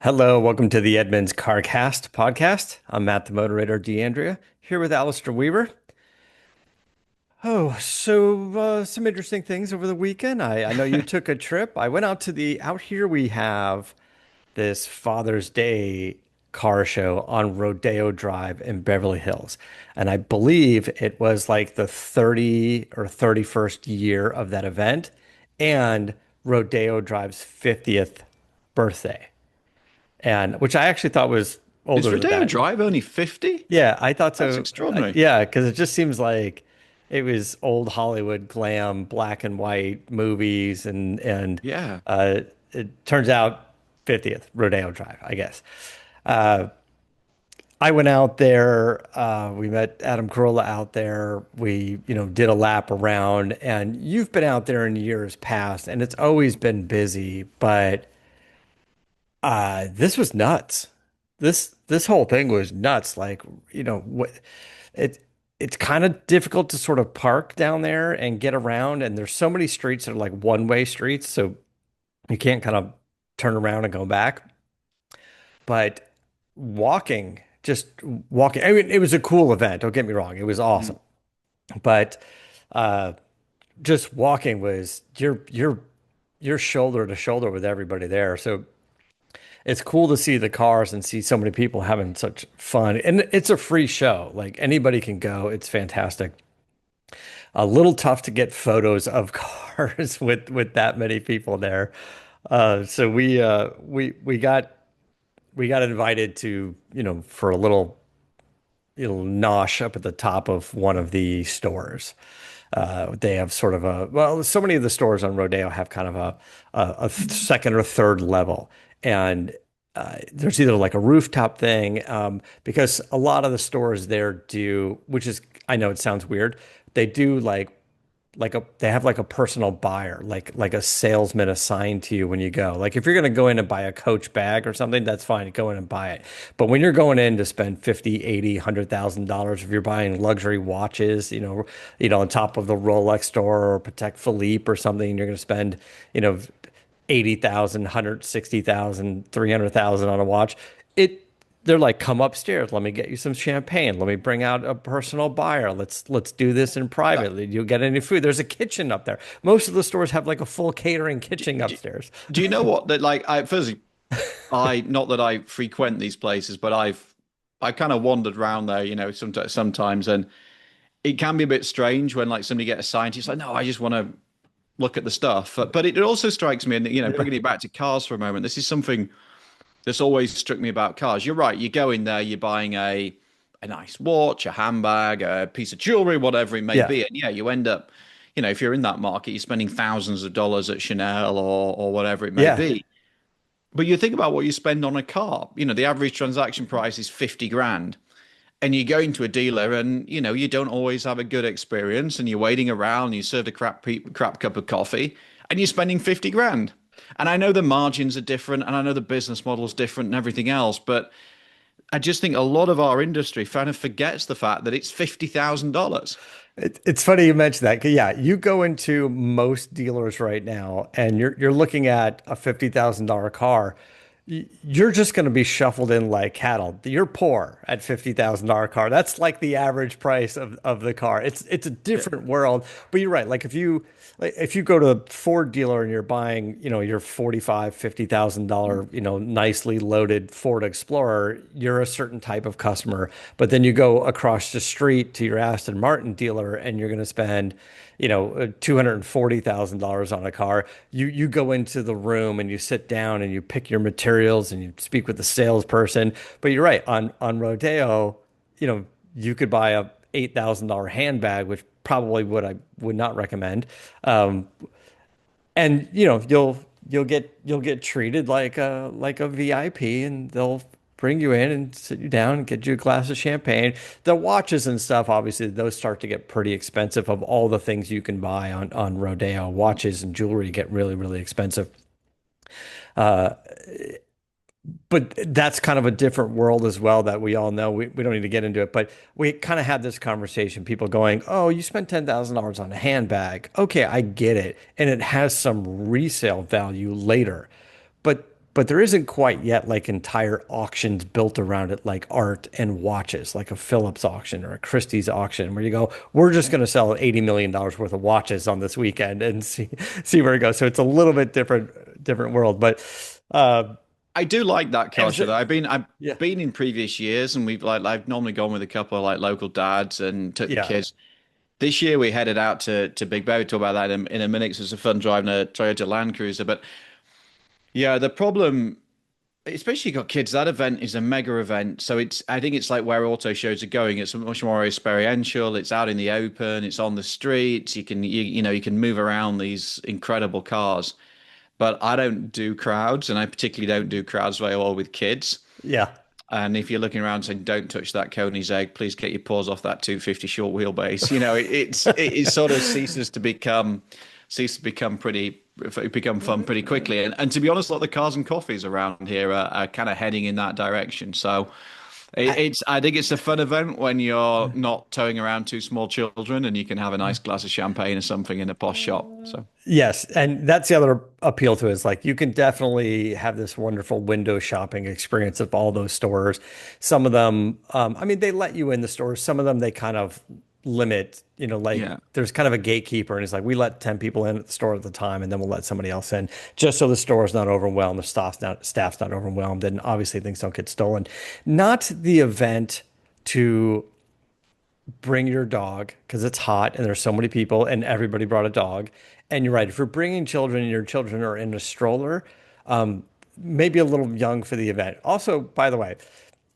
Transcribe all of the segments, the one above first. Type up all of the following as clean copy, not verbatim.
Hello, welcome to the Edmunds CarCast podcast. I'm Matt, the moderator, DeAndrea, here with Alistair Weaver. Some interesting things over the weekend. I know you took a trip. I went out here we have this Father's Day car show on Rodeo Drive in Beverly Hills. And I believe it was like the 30 or 31st year of that event and Rodeo Drive's 50th birthday. And which I actually thought was Is older than Rodeo that. Drive only 50? Yeah, I thought That's so. extraordinary. Yeah, because it just seems like it was old Hollywood glam, black and white movies, and Yeah. uh, it turns out 50th Rodeo Drive, I guess. Uh, I went out there. We met Adam Carolla out there. We, did a lap around, and you've been out there in years past, and it's always been busy, but. This was nuts. This whole thing was nuts. Like, what it it's kind of difficult to sort of park down there and get around, and there's so many streets that are like one-way streets, so you can't kind of turn around and go back. But just walking, I mean, it was a cool event, don't get me wrong, it was Mm. awesome. But uh just walking was you're shoulder to shoulder with everybody there. So it's cool to see the cars and see so many people having such fun. And it's a free show. Like anybody can go. It's fantastic. A little tough to get photos of cars with that many people there. So we got invited to, for a little nosh up at the top of one of the stores. They have sort of so many of the stores on Rodeo have kind of a second or third level. And there's either like a rooftop thing, because a lot of the stores there do, which is, I know it sounds weird, they do they have like a personal buyer, like a salesman assigned to you when you go. Like if you're going to go in and buy a Coach bag or something, that's fine. Go in and buy it. But when you're going in to spend 50, 80, $100,000, if you're buying luxury watches, on top of the Rolex store or Patek Philippe or something, you're going to spend, you know, 80,000, 160,000, 300,000 on a watch. It they're like, come upstairs. Let me get you some champagne. Let me bring out a personal buyer. Let's do this in That, private. You'll get any food. There's a kitchen up there. Most of the stores have like a full catering kitchen do, upstairs. do you know what that like I firstly I not that I frequent these places, but I kind of wandered around there, sometimes and it can be a bit strange when like somebody gets assigned to you. It's like, no, I just want to look at the stuff. But it also strikes me, and Yeah. bringing it back to cars for a moment, this is something that's always struck me about cars. You're right. You go in there, you're buying a nice watch, a handbag, a piece of jewelry, whatever it may Yeah. be, and yeah, you end up, if you're in that market, you're spending thousands of dollars at Chanel or whatever it may Yeah. be. But you think about what you spend on a car. The average transaction price is 50 grand. And you go into a dealer and you don't always have a good experience and you're waiting around, you served a crap cup of coffee and you're spending 50 grand. And I know the margins are different and I know the business model is different and everything else, but I just think a lot of our industry kind of forgets the fact that it's $50,000. It's funny you mentioned that. 'Cause, yeah, you go into most dealers right now and you're looking at a $50,000 car. You're just going to be shuffled in like cattle. You're poor at $50,000 car. That's like the average price of the car. It's a Yeah. different world. But you're right. If you go to a Ford dealer and you're buying, your 45, $50,000, nicely loaded Ford Explorer, you're a certain type of customer. But then you go across the street to your Aston Martin dealer and you're going to spend, $240,000 on a car. You go into the room and you sit down and you pick your materials and you speak with the salesperson. But you're right, on Rodeo, you could buy a $8,000 handbag, which probably I would not recommend. Um, and you'll get treated like a VIP, and they'll bring you in and sit you down and get you a glass of champagne. The watches and stuff, obviously, those start to get pretty expensive. Of all the things you can buy on Rodeo, watches and jewelry get really, really expensive. Uh, but that's kind of a different world as well that we all know. We don't need to get into it, but we kind of had this conversation. People going, "Oh, you spent $10,000 on a handbag. Okay, I get it, and it has some resale value later." But but there isn't quite yet like entire auctions built around it, like art and watches, like a Phillips auction or a Christie's auction, where you go, we're just going to sell $80 million worth of watches on this weekend and see where it goes. So it's a little bit different world, but uh, I do like that it was culture though. I've yeah, been in previous years, and we've like I've normally gone with a couple of like local dads and took the yeah, kids. This year we headed out to Big Bear. We talk about that in a minute 'cause it's a fun driving a Toyota Land Cruiser. But yeah, the problem, especially got kids, that event is a mega event. So I think it's like where auto shows are going. It's much more experiential. It's out in the open. It's on the streets. You can move around these incredible cars. But I don't do crowds, and I particularly don't do crowds very well with kids. yeah. And if you're looking around saying, "Don't touch that Coney's egg," please get your paws off that 250 short wheelbase. It sort of ceases to become become fun pretty quickly. And to be honest, a lot of the cars and coffees around here are kind of heading in that direction. So I think it's a fun event when you're not towing around two small children and you can have a nice glass of champagne or something in a posh shop. So Yes, and that's the other appeal to it is like you can definitely have this wonderful window shopping experience of all those stores. Some of them, I mean, they let you in the stores. Some of them they kind of limit, like yeah. there's kind of a gatekeeper, and it's like we let 10 people in at the store at the time, and then we'll let somebody else in just so the store is not overwhelmed, the staff's not overwhelmed, and obviously things don't get stolen. Not the event to bring your dog because it's hot and there's so many people and everybody brought a dog. And you're right. If you're bringing children and your children are in a stroller, maybe a little young for the event. Also, by the way,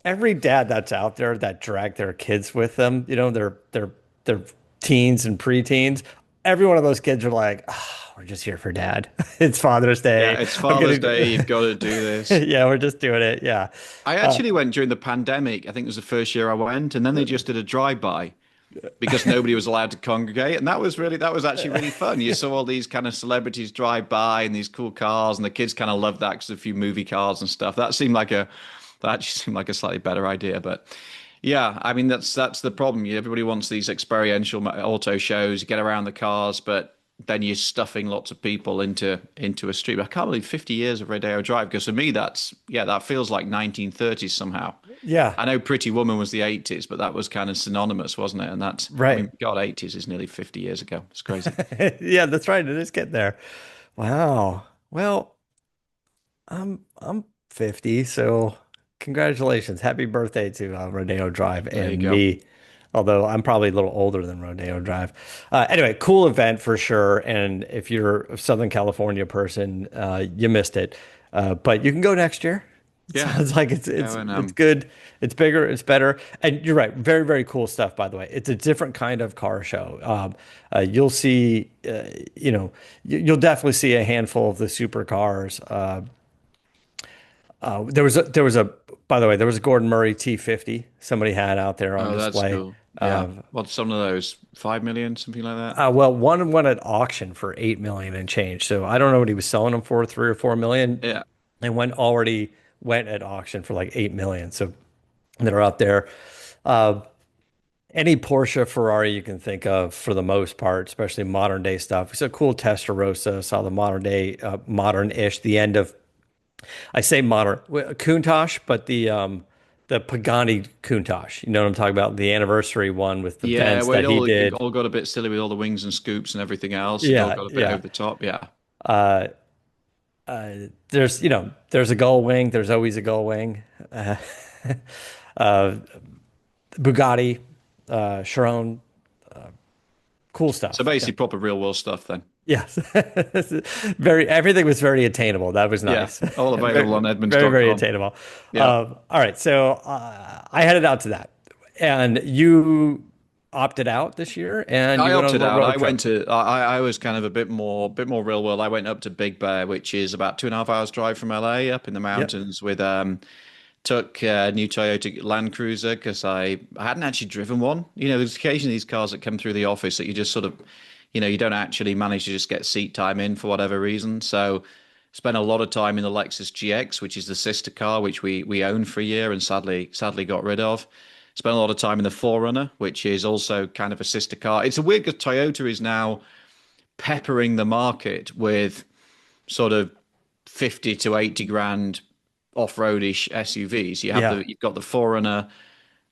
every dad that's out there that drag their kids with them, they're teens and preteens. Every one of those kids are like, oh, we're just here for dad. It's Father's Yeah, Day. it's I'm Father's Day. gonna, You've got to do this. yeah, we're just doing it. Yeah. I actually went during the pandemic. I think it was the first year I went, and then they just did a drive-by because nobody was allowed to congregate, and that was actually really fun. You saw all these kind of celebrities drive by and these cool cars, and the kids kind of loved that because a few movie cars and stuff. That actually seemed like a slightly better idea, but yeah, I mean that's the problem. Everybody wants these experiential auto shows. You get around the cars, but then you're stuffing lots of people into a street. I can't believe 50 years of Rodeo Drive because for me that feels like 1930s somehow. Yeah. I know Pretty Woman was the 80s, but that was kind of synonymous, wasn't it? And I Right. mean, God, 80s is nearly 50 years ago. It's crazy. Yeah, that's right. It is getting there. Wow. Well, I'm 50, so congratulations. Happy birthday to Rodeo Drive There you and go. me. Although I'm probably a little older than Rodeo Drive. Anyway, cool event for sure. And if you're a Southern California person, you missed it. But you can go next year. It Yeah. sounds like it's Yeah, it's and it's good. It's bigger. It's better. And you're right. Very, very cool stuff, by the way. It's a different kind of car show. You'll see, you'll definitely see a handful of the supercars. There was a, by the way, there was a Gordon Murray T50 somebody had out there on oh, that's display. cool. Yeah. Well, some of those 5 million, something like that. Well, one went at auction for 8 million and change. So I don't know what he was selling them for, 3 or 4 million, Yeah. and one already went at auction for like 8 million. So that are out there. Uh, any Porsche, Ferrari you can think of for the most part, especially modern day stuff. It's a cool Testarossa. Saw the modern day, modern-ish, the end of I say modern Countach, but the Pagani Countach. You know what I'm talking about? The anniversary one with the Yeah, vents well, that he it did. all got a bit silly with all the wings and scoops and everything else. It all Yeah, got a bit yeah. over the top. Yeah. Uh, there's a gull wing. There's always a gull wing. Uh, uh, Bugatti, Chiron, cool So stuff. Yeah. basically, proper real world stuff then. Yes. Everything was very attainable. That was Yeah. nice. All available on Very, very edmunds.com. attainable. Yeah. All right. So I headed out to that, and you opted out this year, and I you went on a opted little out. road trip. I was kind of a bit more real world. I went up to Big Bear, which is about 2.5 hours drive from LA, up in the Yep. mountains with took a new Toyota Land Cruiser because I hadn't actually driven one. There's occasionally these cars that come through the office that you just sort of, you don't actually manage to just get seat time in for whatever reason. So spent a lot of time in the Lexus GX, which is the sister car, which we owned for a year and sadly got rid of. Spent a lot of time in the Forerunner, which is also kind of a sister car. It's a weird because Toyota is now peppering the market with sort of 50 to 80 grand off-roadish SUVs. Yeah. You've got the Forerunner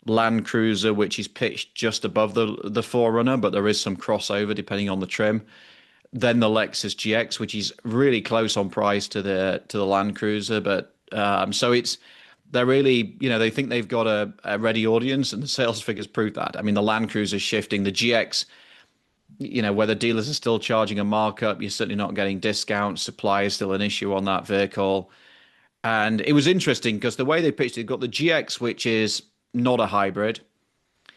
Land Cruiser, which is pitched just above the Forerunner, but there is some crossover depending on the trim. Then the Lexus GX, which is really close on price to the Land Cruiser, but so they're really, they think they've got a ready audience, and the sales figures prove that. I mean, the Land Cruiser is shifting. The GX, where the dealers are still charging a markup, you're certainly not getting discounts. Supply is still an issue on that vehicle. And it was interesting because the way they pitched it, got the GX, which is not a hybrid.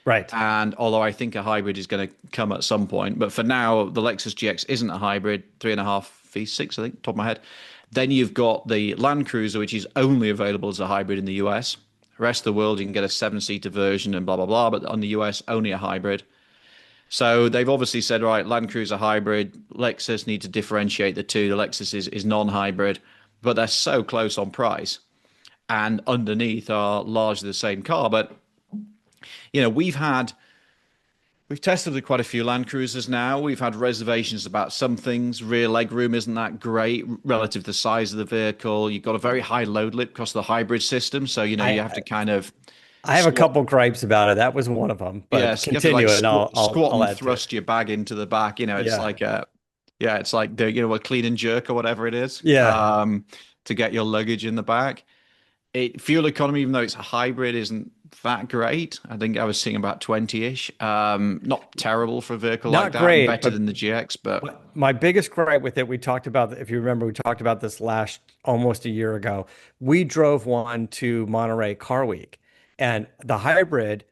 Right. And although I think a hybrid is going to come at some point, but for now, the Lexus GX isn't a hybrid, 3.5 V6, I think, top of my head. Then you've got the Land Cruiser, which is only available as a hybrid in the US. The rest of the world, you can get a 7-seater version and blah, blah, blah. But on the US, only a hybrid. So they've obviously said, right, Land Cruiser hybrid, Lexus need to differentiate the two. The Lexus is non-hybrid, but they're so close on price. And underneath are largely the same car. But, we've tested quite a few Land Cruisers now. We've had reservations about some things. Rear leg room isn't that great relative to the size of the vehicle. You've got a very high load lip because of the hybrid system. So, you have to kind of I have a couple gripes about it. That was one of them, but yes, continue you have to and squat I'll and add to thrust your bag into the back. It's Yeah. like it's like a clean and jerk or whatever it is. Yeah. To get your luggage in the back. Fuel economy, even though it's a hybrid, isn't that great. I think I was seeing about 20-ish. Not terrible for a vehicle Not like that. great, Better but than the GX, but my biggest gripe with it, we talked about, if you remember, we talked about this almost a year ago. We drove one to Monterey Car Week, and the hybrid,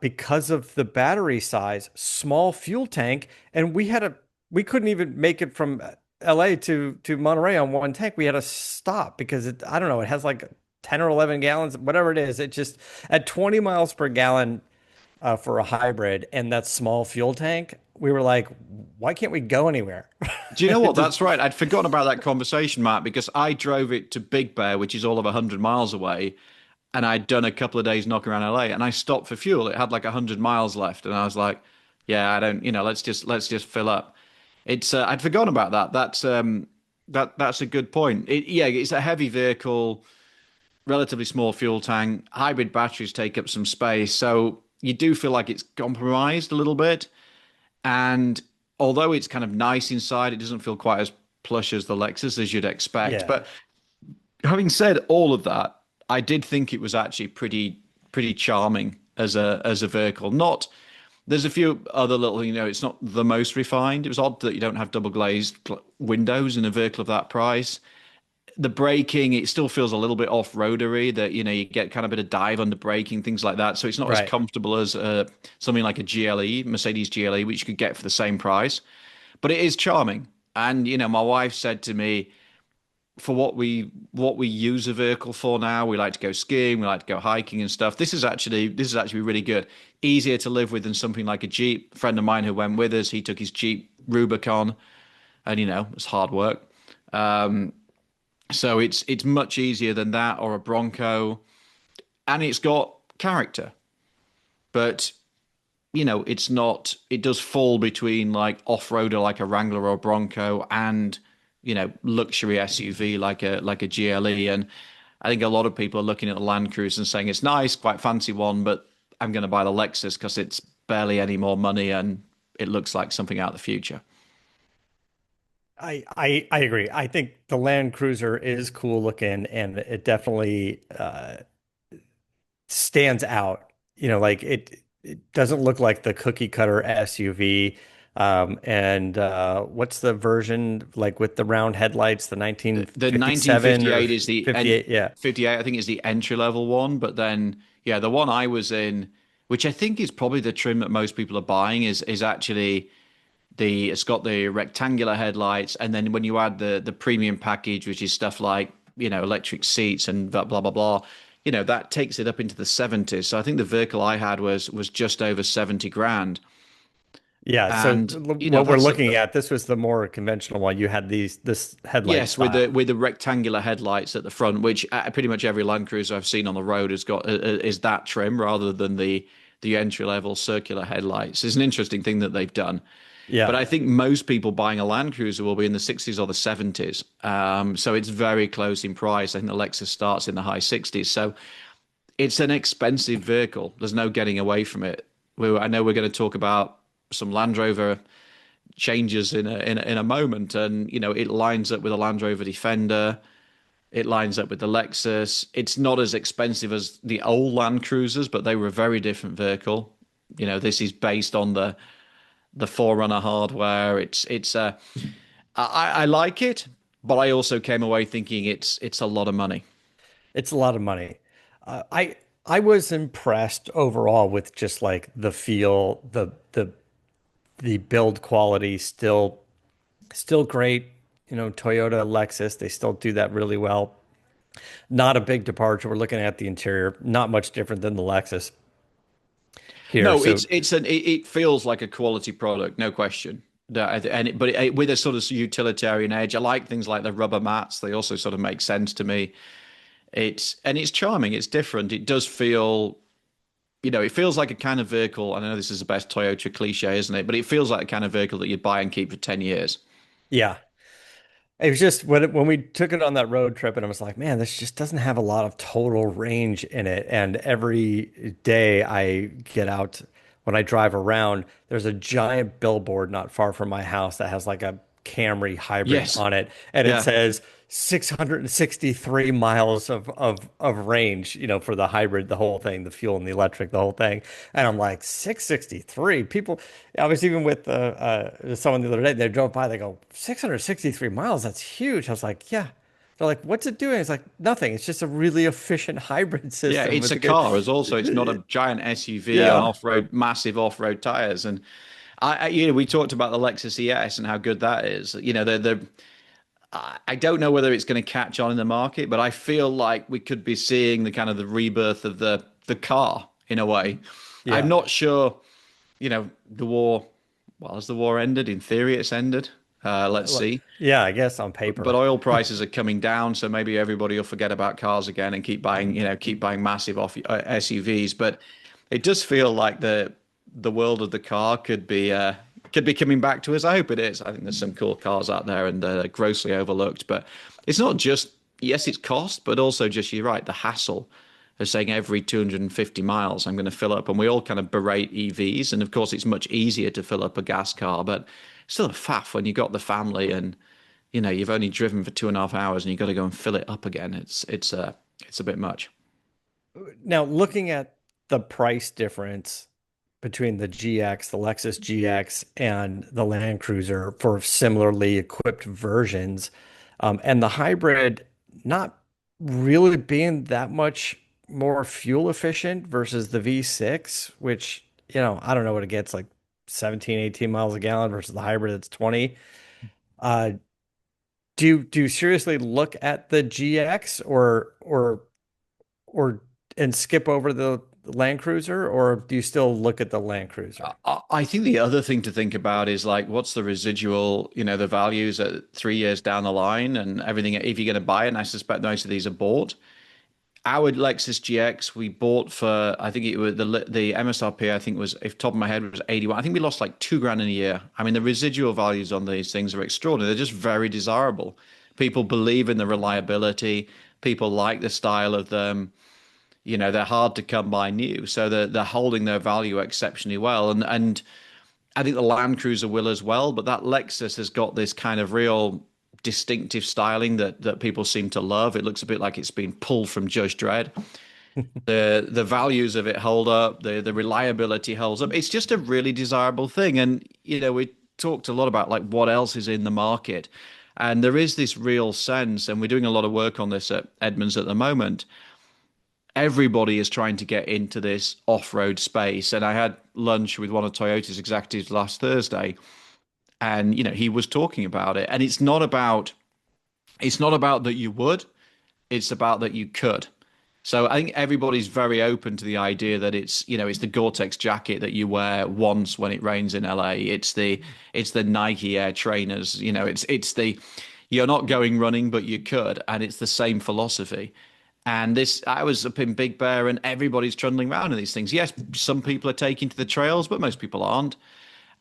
because of the battery size, small fuel tank, and we couldn't even make it from LA to Monterey on one tank. We had to stop because I don't know, it has like 10 or 11 gallons, whatever it is. It just at 20 miles per gallon for a hybrid and that small fuel tank, we were like, why can't we go anywhere? do you know what? That's right. I'd forgotten about that conversation, Matt, because I drove it to Big Bear, which is all of 100 miles away, and I'd done a couple of days knocking around LA, and I stopped for fuel. It had like 100 miles left, and I was like, yeah, I don't, let's just fill up. It's I'd forgotten about that. That's a good point. It's a heavy vehicle, relatively small fuel tank. Hybrid batteries take up some space, so you do feel like it's compromised a little bit. And although it's kind of nice inside, it doesn't feel quite as plush as the Lexus as you'd expect. Yeah. But having said all of that, I did think it was actually pretty charming as a vehicle. There's a few other little, it's not the most refined. It was odd that you don't have double glazed windows in a vehicle of that price. The braking, it still feels a little bit off-roadery, that, you get kind of a bit of dive under braking, things like that. So it's not Right. as comfortable as something like a GLE, Mercedes GLE, which you could get for the same price. But it is charming. And, my wife said to me, for what we use a vehicle for now, we like to go skiing, we like to go hiking and stuff. This is actually really good. Easier to live with than something like a Jeep. A friend of mine who went with us, he took his Jeep Rubicon, and it's hard work. So it's much easier than that, or a Bronco, and it's got character. But it's not. It does fall between like off-roader like a Wrangler or a Bronco and luxury SUV like a GLE. And I think a lot of people are looking at the Land Cruiser and saying it's nice, quite fancy one, but I'm going to buy the Lexus because it's barely any more money and it looks like something out of the future. I agree. I think the Land Cruiser is cool looking and it definitely stands out. Like it doesn't look like the cookie cutter SUV. And what's the version like with the round headlights, the The 1957 or 1958 is the 58? Yeah. 58, I think, is the entry level one. But then, yeah, the one I was in, which I think is probably the trim that most people are buying, is actually it's got the rectangular headlights, and then when you add the premium package, which is stuff like electric seats and blah blah blah blah, that takes it up into the 70s. So I think the vehicle I had was just over 70 grand. Yeah. So And what we're looking at, this was the more conventional one. You had this headlight yes, with style. the rectangular headlights at the front, which pretty much every Land Cruiser I've seen on the road has got is that trim rather than the entry level circular headlights. It's an interesting thing that they've done. Yeah. But I think most people buying a Land Cruiser will be in the 60s or the 70s. So it's very close in price. I think the Lexus starts in the high 60s. So it's an expensive vehicle. There's no getting away from it. I know we're going to talk about some Land Rover changes in a moment, and it lines up with a Land Rover Defender. It lines up with the Lexus. It's not as expensive as the old Land Cruisers, but they were a very different vehicle. This is based on the Forerunner hardware. I like it, but I also came away thinking it's a lot of money. It's a lot of money. I was impressed overall with just like the feel, the build quality still great. Toyota, Lexus, they still do that really well. Not a big departure. We're looking at the interior, not much different than the Lexus here. No, So it feels like a quality product, no question. With a sort of utilitarian edge. I like things like the rubber mats. They also sort of make sense to me. It's charming. It's different. It does feel, it feels like a kind of vehicle. I know this is the best Toyota cliche, isn't it? But it feels like a kind of vehicle that you'd buy and keep for 10 years. yeah, it was just when we took it on that road trip, and I was like, man, this just doesn't have a lot of total range in it. And every day I get out, when I drive around, there's a giant billboard not far from my house that has like a Camry hybrid Yes. on it, and it Yeah. says 663 miles of range, for the hybrid, the whole thing, the fuel and the electric, the whole thing. And I'm like, 663 people. I was even with someone the other day. They drove by. They go, 663 miles. That's huge. I was like, yeah. They're like, what's it doing? It's like nothing. It's just a really efficient hybrid Yeah, system it's with a a good. car as also. It's not a giant SUV on Yeah. off-road, massive off-road tires. And we talked about the Lexus ES and how good that is. I don't know whether it's going to catch on in the market, but I feel like we could be seeing the kind of the rebirth of the car in a way. I'm Yeah. not sure, the war. Well, has the war ended? In theory, it's ended. Let's see. Yeah, I guess on But paper. oil prices are coming down, so maybe everybody will forget about cars again and keep buying massive off SUVs. But it does feel like the world of the car could be coming back to us. I hope it is. I think there's some cool cars out there and they're grossly overlooked. But it's not just, yes, it's cost, but also just, you're right, the hassle of saying every 250 miles I'm going to fill up. And we all kind of berate EVs, and of course it's much easier to fill up a gas car, but still a faff when you got the family and you've only driven for 2.5 hours and you've got to go and fill it up again. It's a bit much. Now, looking at the price difference between the GX, the Lexus GX, and the Land Cruiser for similarly equipped versions, and the hybrid not really being that much more fuel efficient versus the V6, which, I don't know what it gets, like 17, 18 miles a gallon versus the hybrid that's 20. Uh, do you seriously look at the GX or and skip over the Land Cruiser, or do you still look at the Land Cruiser? I think the other thing to think about is like, what's the residual, the values at 3 years down the line and everything, if you're going to buy it. And I suspect most of these are bought. Our Lexus GX we bought for, I think it was the MSRP, I think was, if top of my head, was 81. I think we lost like 2 grand in a year. I mean, the residual values on these things are extraordinary. They're just very desirable. People believe in the reliability. People like the style of them. They're hard to come by new, so they're holding their value exceptionally well. And I think the Land Cruiser will as well, but that Lexus has got this kind of real distinctive styling that people seem to love. It looks a bit like it's been pulled from Judge Dredd. The values of it hold up, the reliability holds up. It's just a really desirable thing. And we talked a lot about like what else is in the market. And there is this real sense, and we're doing a lot of work on this at Edmunds at the moment. Everybody is trying to get into this off-road space. And I had lunch with one of Toyota's executives last Thursday, and he was talking about it. And it's not about that you would, it's about that you could. So I think everybody's very open to the idea that it's the Gore-Tex jacket that you wear once when it rains in LA. It's the Nike Air trainers. It's the you're not going running, but you could, and it's the same philosophy. And I was up in Big Bear, and everybody's trundling around in these things. Yes, some people are taking to the trails, but most people aren't.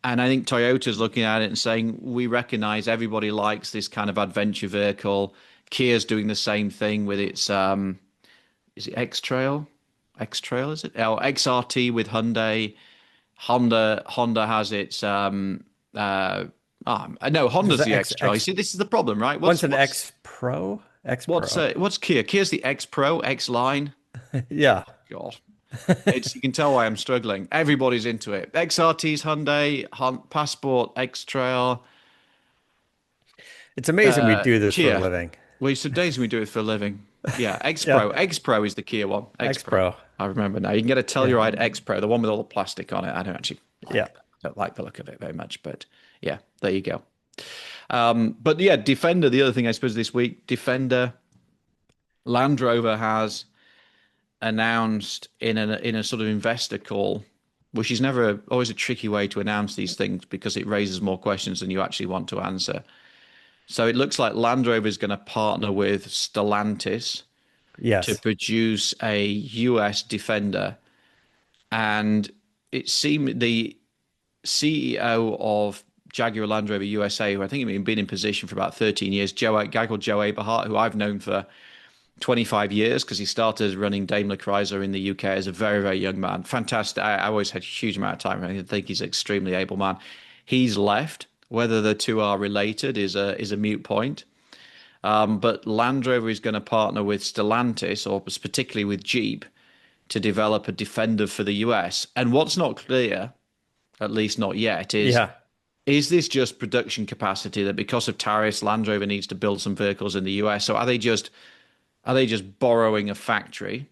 And I think Toyota's looking at it and saying, we recognize everybody likes this kind of adventure vehicle. Kia's doing the same thing with its is it X-Trail? X-Trail, is it? Oh, XRT with Hyundai. Honda has its no, There's Honda's the the X X-Trail. You X. see, this is the problem, right? One's an X Pro. X Pro. What's Kia? Kia's the X Pro, X Line. Yeah. God. It's you can tell why I'm struggling. Everybody's into it. XRT's Hyundai, Passport, X Trail, It's amazing we do this for a Kia. living. Well, some days we do it for a living. Yeah, X Yeah. Pro. X Pro is the Kia one. X X Pro. Pro. I remember now. You can get a Yeah. Telluride X Pro, the one with all the plastic on it. I don't actually Yeah. don't like the look of it very much, but yeah, there you go. But yeah, Defender. The other thing I suppose this week, Defender, Land Rover has announced in a sort of investor call, which is never always a tricky way to announce these things because it raises more questions than you actually want to answer. So it looks like Land Rover is going to partner with Stellantis to Yes. produce a US Defender, and it seemed the CEO of Jaguar Land Rover USA, who I think had been in position for about 13 years, a guy called Joe Aberhart, who I've known for 25 years because he started running Daimler Chrysler in the UK as a very, very young man. Fantastic. I always had a huge amount of time. I think he's an extremely able man. He's left. Whether the two are related is a moot point. But Land Rover is going to partner with Stellantis, or particularly with Jeep, to develop a Defender for the US. And what's not clear, at least not yet, Yeah. is this just production capacity that because of tariffs, Land Rover needs to build some vehicles in the US? So are they just borrowing a factory,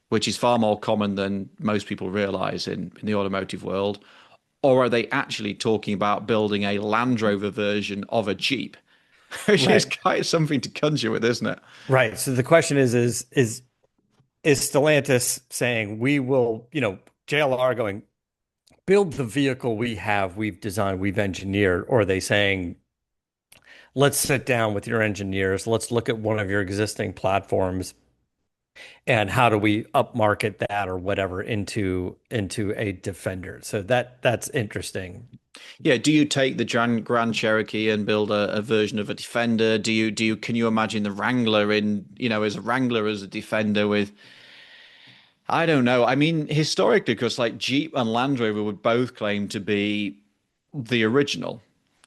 which is far more common than most people realize in the automotive world? Or are they actually talking about building a Land Rover version of a Jeep? Which is Right. quite something to conjure with, isn't it? Right. So the question is Stellantis saying we will, JLR going build the vehicle we've designed, we've engineered, or are they saying let's sit down with your engineers, let's look at one of your existing platforms and how do we upmarket that or whatever into a Defender. So that's interesting. Yeah. Do you take the Grand Cherokee and build a version of a Defender? Can you imagine the Wrangler as a Wrangler as a Defender with, I don't know. I mean, historically, because like Jeep and Land Rover would both claim to be the original.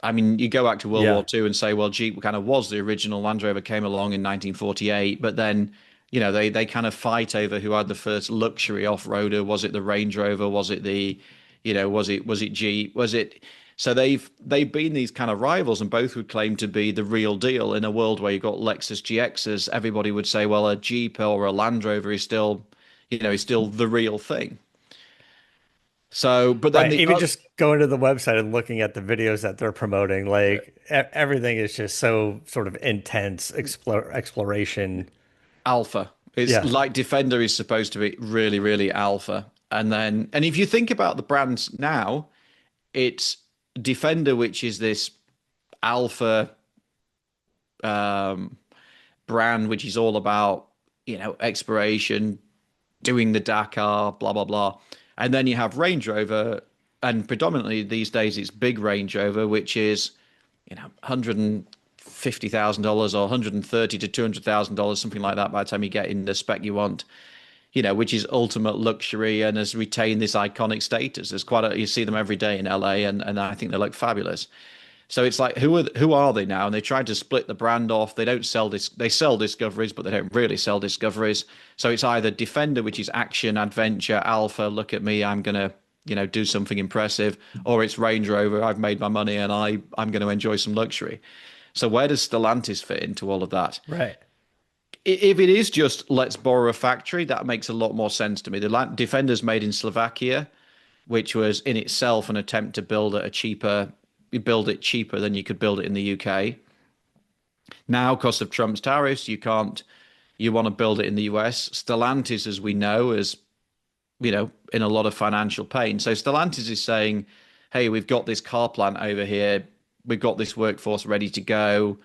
I mean, you go back to World War Yeah. II and say, well, Jeep kind of was the original. Land Rover came along in 1948, but then, they kind of fight over who had the first luxury off-roader. Was it the Range Rover? Was it was it Jeep? So they've been these kind of rivals, and both would claim to be the real deal in a world where you've got Lexus GXs. Everybody would say, well, a Jeep or a Land Rover is still the real thing. So, but then Right. Even just going to the website and looking at the videos that they're promoting, like everything is just so sort of intense exploration. alpha. It's Yeah. like Defender is supposed to be really, really alpha. And if you think about the brands now, it's Defender, which is this alpha um, brand, which is all about, exploration, doing the Dakar, blah, blah, blah. And then you have Range Rover, and predominantly these days it's big Range Rover, which is, $150,000 or 130 to $200,000, something like that by the time you get in the spec you want, which is ultimate luxury and has retained this iconic status. You see them every day in LA, and I think they look fabulous. So it's like, who are they now? And they tried to split the brand off. They don't sell this. They sell Discoveries, but they don't really sell Discoveries. So it's either Defender, which is action, adventure, alpha. Look at me, I'm gonna, do something impressive, or it's Range Rover. I've made my money, and I'm going to enjoy some luxury. So where does Stellantis fit into all of that? Right. If it is just let's borrow a factory, that makes a lot more sense to me. The Defender's made in Slovakia, which was in itself an attempt to build it cheaper than you could build it in the UK. Now, because of Trump's tariffs, you want to build it in the US. Stellantis, as we know, is, in a lot of financial pain. So Stellantis is saying, hey, we've got this car plant over here. We've got this workforce ready to go.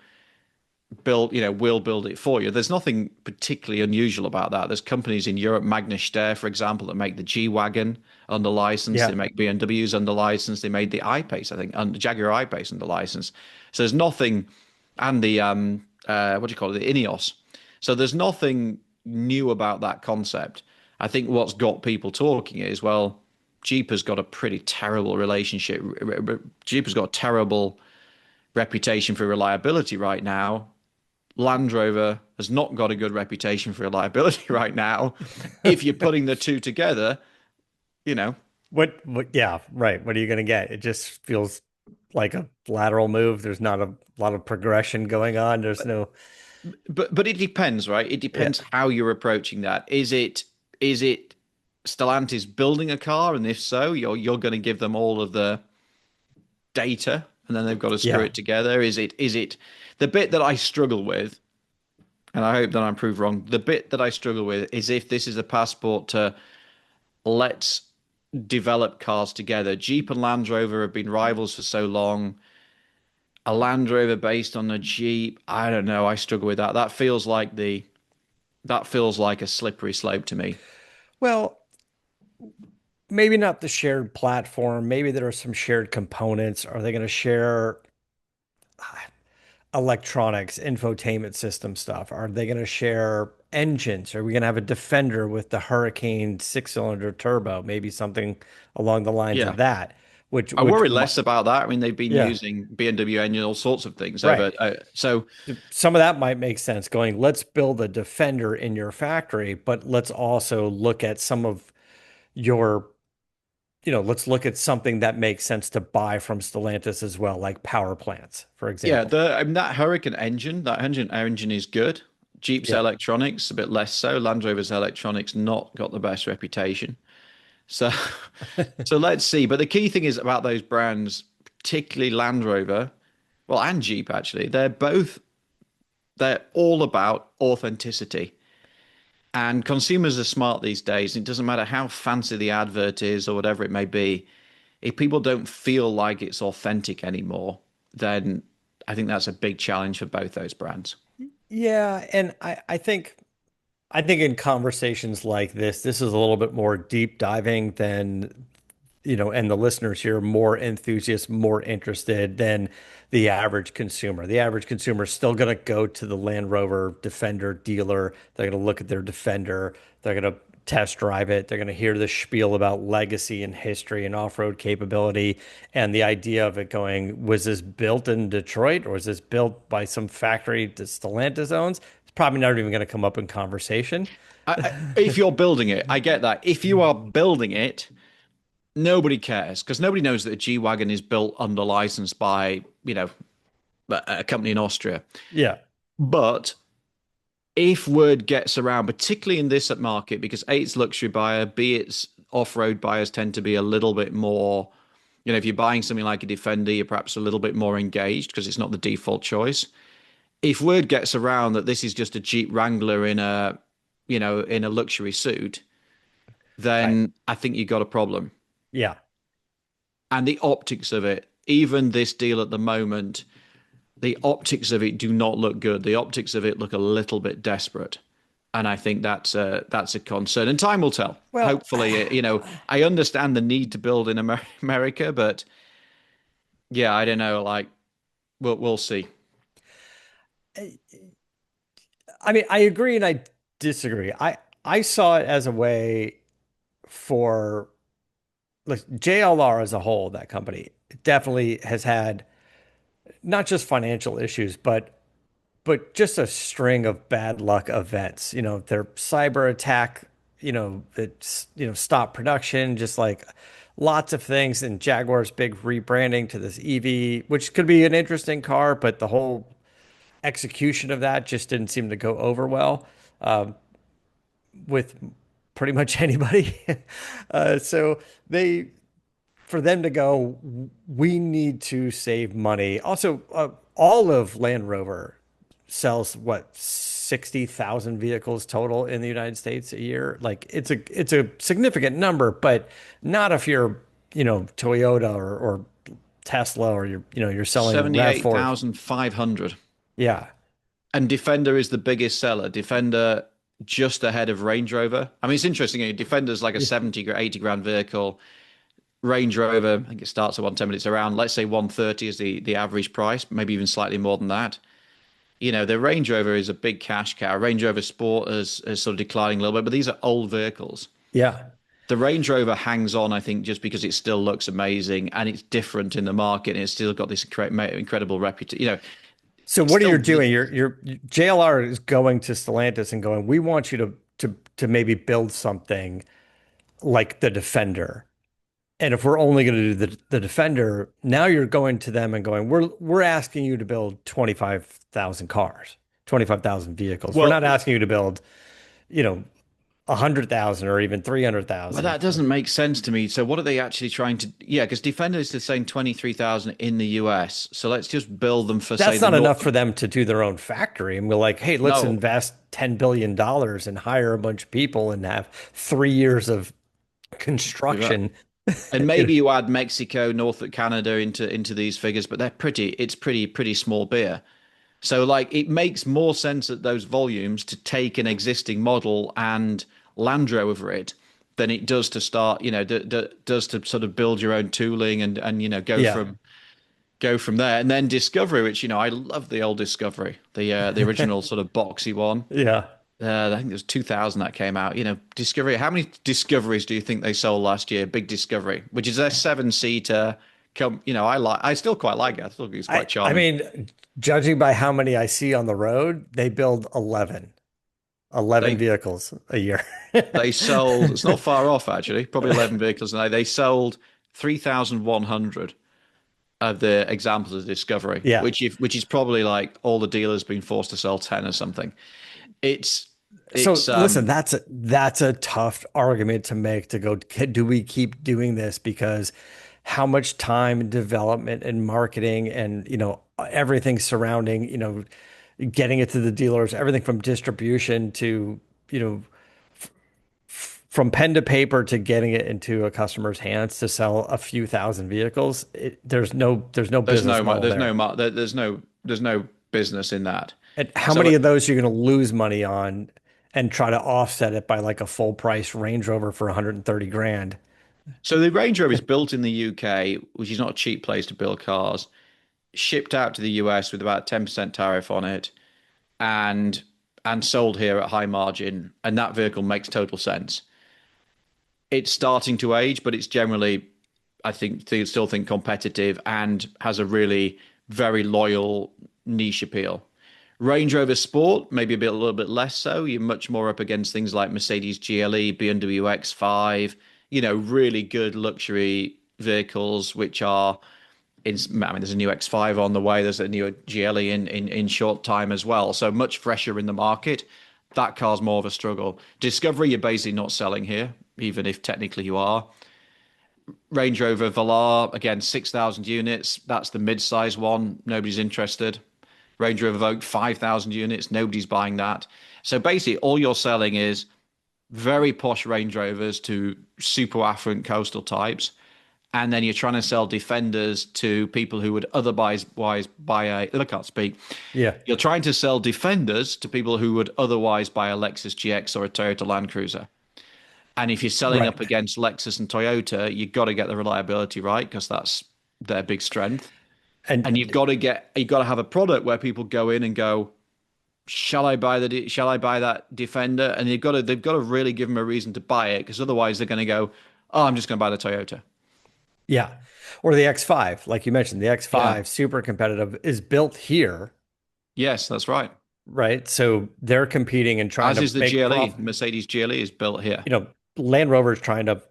will build it for you. There's nothing particularly unusual about that. There's companies in Europe, Magna Steyr, for example, that make the G-Wagon under license. They Yeah. make BMWs under license. They made the I-Pace, I think, under Jaguar I-Pace under license. So there's nothing, and the what do you call it, the Ineos. So there's nothing new about that concept. I think what's got people talking is, well, Jeep has got a pretty terrible relationship. Jeep has got a terrible reputation for reliability right now. Land Rover has not got a good reputation for reliability right now. If you're putting the two together, you know, Yeah, right. What are you going to get? It just feels like a lateral move. There's not a lot of progression going on. There's no, but it depends, right? It yeah, depends how you're approaching that. Is it Stellantis building a car, and if so, you're going to give them all of the data, and then they've got to screw yeah. it together? Is it the bit that I struggle with, and I hope that I'm proved wrong. The bit that I struggle with is if this is a passport to let's develop cars together. Jeep and Land Rover have been rivals for so long. A Land Rover based on a Jeep, I don't know. I struggle with that. That feels like a slippery slope to me. Well, maybe not the shared platform. Maybe there are some shared components. Are they going to share electronics, infotainment system stuff? Are they going to share engines? Are we going to have a Defender with the Hurricane six-cylinder turbo? Maybe something along the lines Yeah. of that, I which worry less about that. I mean, they've been yeah, using BMW engine, all sorts of things right. over. So Some of that might make sense going, let's build a Defender in your factory, but let's also look at some of your, let's look at something that makes sense to buy from Stellantis as well, like power plants, for yeah, example. that Hurricane engine, that engine is good. Jeep's Yeah. electronics a bit less so. Land Rover's electronics not got the best reputation. So so let's see. But the key thing is about those brands, particularly Land Rover, well, and Jeep actually, they're all about authenticity. And consumers are smart these days. It doesn't matter how fancy the advert is or whatever it may be. If people don't feel like it's authentic anymore, then I think that's a big challenge for both those brands. Yeah, and I think in conversations like this is a little bit more deep diving than, and the listeners here are more enthusiasts, more interested than the average consumer. The average consumer is still going to go to the Land Rover Defender dealer. They're going to look at their Defender. They're going to test drive it. They're going to hear the spiel about legacy and history and off-road capability and the idea of it going, was this built in Detroit or was this built by some factory that Stellantis owns? It's probably not even going to come up in conversation. If you're building it, I get that. If you are building it, nobody cares because nobody knows that a G Wagon is built under license by, a company in Austria. Yeah. But if word gets around, particularly in this market, because A, it's luxury buyer, B, it's off-road buyers tend to be a little bit more, if you're buying something like a Defender, you're perhaps a little bit more engaged because it's not the default choice. If word gets around that this is just a Jeep Wrangler in a luxury suit, Right. then I think you got a problem. Yeah. And the optics of it, even this deal at the moment, the optics of it do not look good. The optics of it look a little bit desperate. And I think that's a concern. And time will tell. Well, Hopefully, I understand the need to build in America, but yeah, I don't know. Like, we'll see. I mean, I agree and I disagree. I saw it as a way for like JLR as a whole, that company definitely has had not just financial issues, but just a string of bad luck events. Their cyber attack, it's stopped production, just like lots of things. And Jaguar's big rebranding to this EV, which could be an interesting car, but the whole execution of that just didn't seem to go over well with pretty much anybody. So they for them to go, we need to save money. Also, all of Land Rover sells what 60,000 vehicles total in the United States a year. Like it's a significant number, but not if you're Toyota or Tesla or you're selling Seventy-eight RAV4. thousand five hundred. Yeah. And Defender is the biggest seller. Defender just ahead of Range Rover. I mean, it's interesting. Defender's like a 70, 80 grand vehicle. Range Rover, I think it starts at 110, but it's around, let's say 130 is the average price, maybe even slightly more than that. The Range Rover is a big cash cow. Range Rover Sport is sort of declining a little bit, but these are old vehicles. Yeah. The Range Rover hangs on, I think, just because it still looks amazing and it's different in the market and it's still got this incredible reputation. So It's what are still you doing? Your JLR is going to Stellantis and going, we want you to maybe build something like the Defender. And if we're only going to do the Defender, now you're going to them and going, we're asking you to build 25,000 cars, 25,000 vehicles. We're not well, asking you to build, you know, 100,000 or even well, 300,000. that doesn't make sense to me. So what are they actually trying to? Yeah, because Defender is the same 23,000 in the US. So let's just build them for say That's the not North. enough for them to do their own factory. And we're like, hey, let's No, invest $10 billion and hire a bunch of people and have 3 years of you're right. construction. And You know, maybe you add Mexico, North Canada into these figures, but it's pretty small beer. So like it makes more sense at those volumes to take an existing model and Land Rover it than it does to start, does to sort of build your own tooling and go yeah, from there. And then Discovery, which I love the old Discovery, the original sort of boxy one. yeah. I think it was 2000 that came out. Discovery. How many Discoveries do you think they sold last year? Big Discovery, which is their seven-seater. I still quite like it. I thought it was quite I charming. mean, judging by how many I see on the road, they build 11 They vehicles a year. they sold. It's not far off actually. Probably 11 vehicles, and they sold 3,100 of the examples of Discovery, Yeah. which is probably like all the dealers being forced to sell 10 or something. It's So it's listen, that's a tough argument to make to go, do we keep doing this? Because how much time and development and marketing and, everything surrounding, getting it to the dealers, everything from distribution to, you know, from pen to paper to getting it into a customer's hands to sell a few thousand vehicles, there's no there's business no model there's no there. there's no business in that. And how So many of those you're going to lose money on and try to offset it by like a full price Range Rover for 130 grand? so the Range Rover is built in the UK, which is not a cheap place to build cars, shipped out to the US with about 10% tariff on it, and sold here at high margin, and that vehicle makes total sense. It's starting to age, but it's generally, I think, they still think competitive and has a really very loyal niche appeal. Range Rover Sport, maybe a little bit less so. You're much more up against things like Mercedes GLE, BMW X5, really good luxury vehicles, which are I mean, there's a new X5 on the way. There's a new GLE in short time as well. So much fresher in the market. That car's more of a struggle. Discovery, you're basically not selling here, even if technically you are. Range Rover Velar, again, 6,000 units. That's the mid-size one. Nobody's interested. Range Rover Vogue, 5,000 units. Nobody's buying that. So basically, all you're selling is very posh Range Rovers to super affluent coastal types. And then you're trying to sell Defenders to people who would otherwise buy I can't speak. Yeah. You're trying to sell Defenders to people who would otherwise buy a Lexus GX or a Toyota Land Cruiser. And if you're selling Right. up against Lexus and Toyota, you've got to get the reliability right because that's their big strength. And And you've got to have a product where people go in and go, shall I buy that Defender? And they've got to really give them a reason to buy it because otherwise they're going to go, oh, I'm just going to buy the Toyota. yeah. Or the X5, like you mentioned, the Yeah. X5, super competitive, is built here, Yes, that's right. right? So they're competing and trying As to is the make GLE. Mercedes GLE is built here. you know, Land Rover is trying to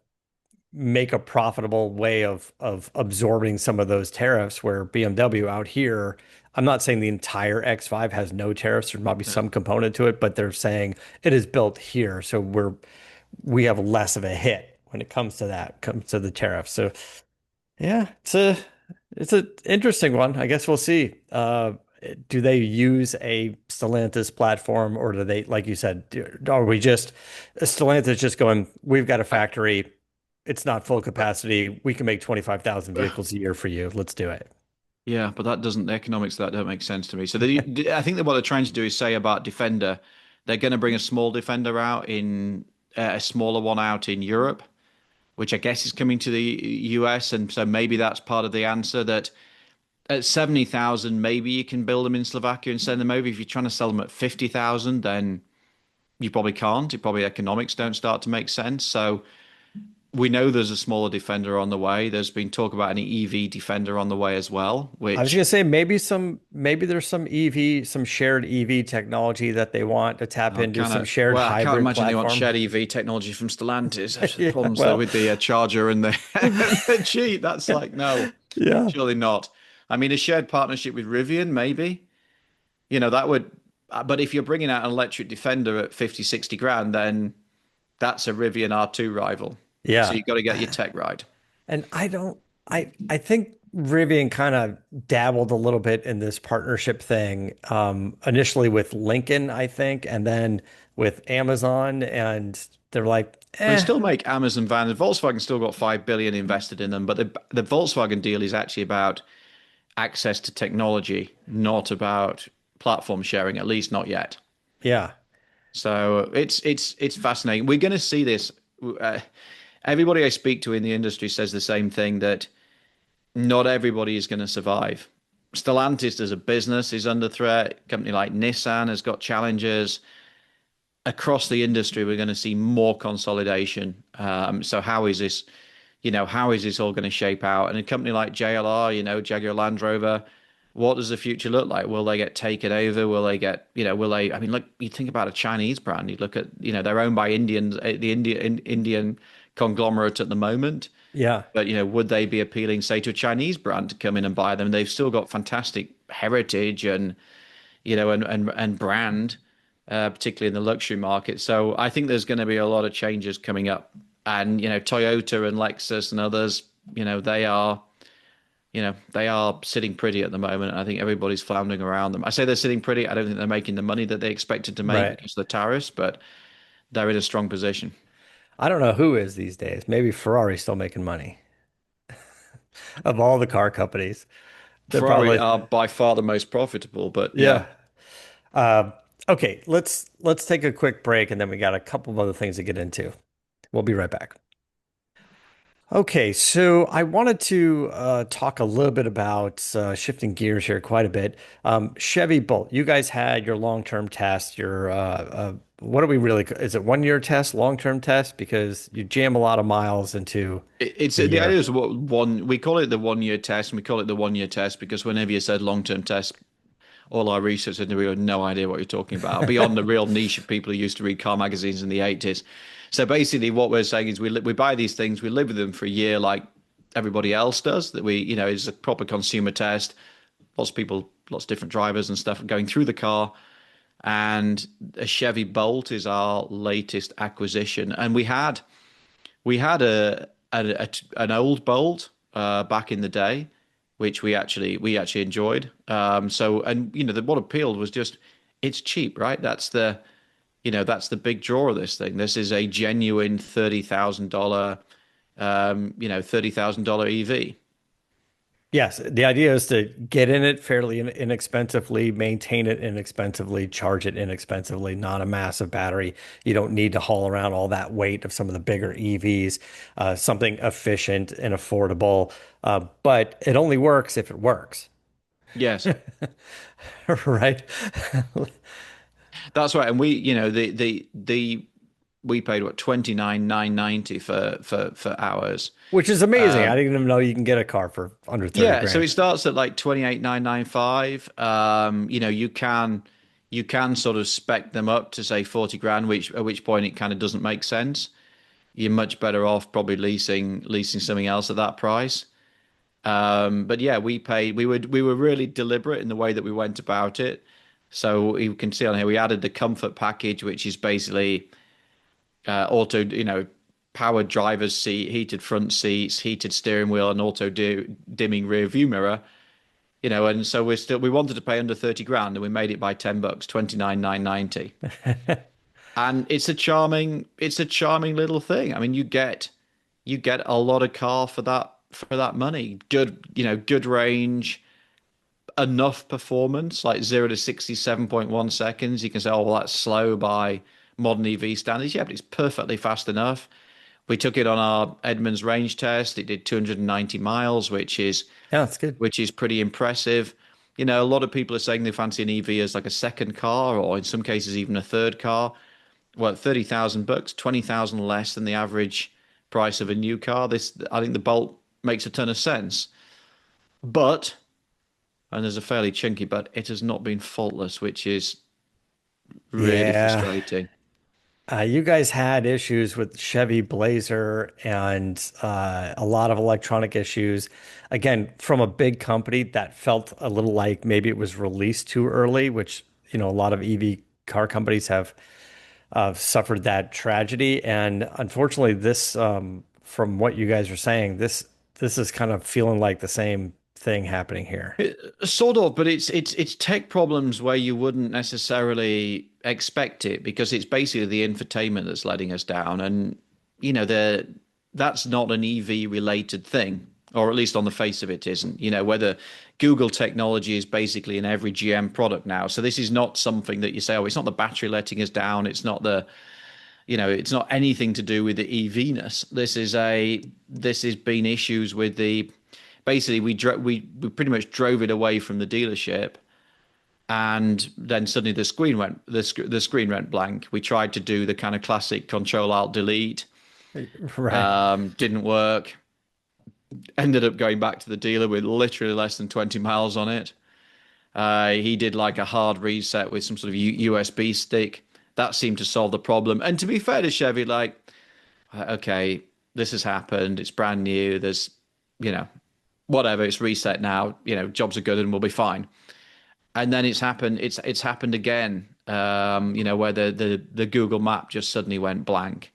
make a profitable way of absorbing some of those tariffs where BMW out here, I'm not saying the entire X5 has no tariffs. There might be Yeah. some component to it, but they're saying it is built here. So we have less of a hit when it comes to that, comes to the tariffs. So yeah, it's a interesting one. I guess we'll see. Do they use a Stellantis platform or do they, like you said, are we just Stellantis just going, we've got a I, factory, it's not full capacity. We can make 25,000 vehicles a year for you. Let's do it. Yeah, but the economics of that don't make sense to me. So I think that what they're trying to do is say about Defender, they're going to bring a small Defender out in a smaller one out in Europe, which I guess is coming to the US. And so maybe that's part of the answer that at 70,000, maybe you can build them in Slovakia and send them over. If you're trying to sell them at 50,000, then you probably can't. It probably economics don't start to make sense. So we know there's a smaller Defender on the way. There's been talk about an EV Defender on the way as well, I was which gonna say maybe there's some EV, some shared EV technology that they want to tap into, some shared I can't hybrid imagine they want platform. shared EV technology from Stellantis. There's Yeah, problems there well, with the charger and the Jeep. That's like, no, yeah, surely not. I mean, a shared partnership with Rivian, maybe, that would, but if you're bringing out an electric Defender at 50, 60 grand, then that's a Rivian R2 rival. So yeah. you've got to get your tech right. And I don't, I think Rivian kind of dabbled a little bit in this partnership thing, initially with Lincoln, I think, and then with Amazon, and they're like, They eh, still make Amazon vans. Volkswagen still got 5 billion invested in them, but the Volkswagen deal is actually about access to technology, not about platform sharing, at least not yet. yeah, So it's fascinating. We're going to see this. Uh, Everybody I speak to in the industry says the same thing that not everybody is going to survive. Stellantis as a business is under threat. A company like Nissan has got challenges. Across the industry, we're going to see more consolidation. So how is this all going to shape out? And a company like JLR, Jaguar Land Rover, what does the future look like? Will they get taken over? Will they get, will they, I mean, look, you think about a Chinese brand, you look at, they're owned by Indians, Indian conglomerate at the moment. yeah. But, would they be appealing, say, to a Chinese brand to come in and buy them? They've still got fantastic heritage and, and brand, particularly in the luxury market. So I think there's going to be a lot of changes coming up. And, Toyota and Lexus and others, they are sitting pretty at the moment. I think everybody's floundering around them. I say they're sitting pretty. I don't think they're making the money that they expected to make Right. because of the tariffs, but they're in a strong position. I don't know who is these days. Maybe Ferrari's still making money of all the car companies. They're Ferrari probably, are by far the most profitable, but yeah. yeah. Uh, okay, let's take a quick break, and then we got a couple of other things to get into. We'll be right back. Okay, so I wanted to talk a little bit about shifting gears here quite a bit. Chevy Bolt, you guys had your long-term test. Your what are we really? Is it 1 year test, long-term test? Because you jam a lot of miles into It's the the idea year. is what we call it the 1 year test, and we call it the 1 year test because whenever you said long-term test, all our research and we had no idea what you're talking about beyond the real niche of people who used to read car magazines in the 80s. So basically, what we're saying is we buy these things, we live with them for a year, like everybody else does. That is a proper consumer test. Lots of people, lots of different drivers and stuff going through the car. And a Chevy Bolt is our latest acquisition, and we had an old Bolt back in the day, which we actually enjoyed. So and what appealed was just it's cheap, right? That's the big draw of this thing. This is a genuine $30,000 $30,000 EV. Yes, the idea is to get in it fairly inexpensively, maintain it inexpensively, charge it inexpensively, not a massive battery. You don't need to haul around all that weight of some of the bigger EVs, something efficient and affordable. But it only works if it works, Yes, right? that's right. And the we paid what 29,990 for hours. Which is amazing. I didn't even know you can get a car for under 30 Yeah, so grand. it starts at like 28,995. You can sort of spec them up to say 40 grand, at which point it kind of doesn't make sense. You're much better off probably leasing something else at that price. But yeah, we were really deliberate in the way that we went about it. So you can see on here we added the comfort package, which is basically auto, powered driver's seat, heated front seats, heated steering wheel, and dimming rear view mirror. And so we wanted to pay under 30 grand, and we made it by $10, 29,990. And it's a charming little thing. I mean, you get a lot of car for that money. Good range, enough performance, like 0 to 67.1 seconds. You can say, oh, well, that's slow by modern EV standards. Yeah, but it's perfectly fast enough. We took it on our Edmunds range test. It did 290 miles, Yeah, that's good. which is pretty impressive. You know, a lot of people are saying they fancy an EV as like a second car, or in some cases even a third car. Well, 30,000 bucks, 20,000 less than the average price of a new car. I think the Bolt makes a ton of sense. But, and there's a fairly chunky but, it has not been faultless, which is really Yeah. frustrating. You guys had issues with Chevy Blazer and a lot of electronic issues. Again, from a big company that felt a little like maybe it was released too early, which, a lot of EV car companies have suffered that tragedy. And unfortunately, this, from what you guys are saying, this is kind of feeling like the same thing happening here. Sort of, but it's tech problems where you wouldn't necessarily expect it because it's basically the infotainment that's letting us down, and that's not an EV related thing, or at least on the face of it isn't. Whether Google technology is basically in every GM product now, so this is not something that you say, oh, it's not the battery letting us down, it's not it's not anything to do with the EV-ness. This has been issues with the. Basically, we pretty much drove it away from the dealership, and then suddenly the screen went blank. We tried to do the kind of classic Control Alt Delete, Right. didn't work. Ended up going back to the dealer with literally less than 20 miles on it. He did like a hard reset with some sort of USB stick. That seemed to solve the problem. And to be fair to Chevy, like, okay, this has happened. It's brand new. There's, whatever, it's reset now, jobs are good and we'll be fine. And then it's happened again, where the Google map just suddenly went blank.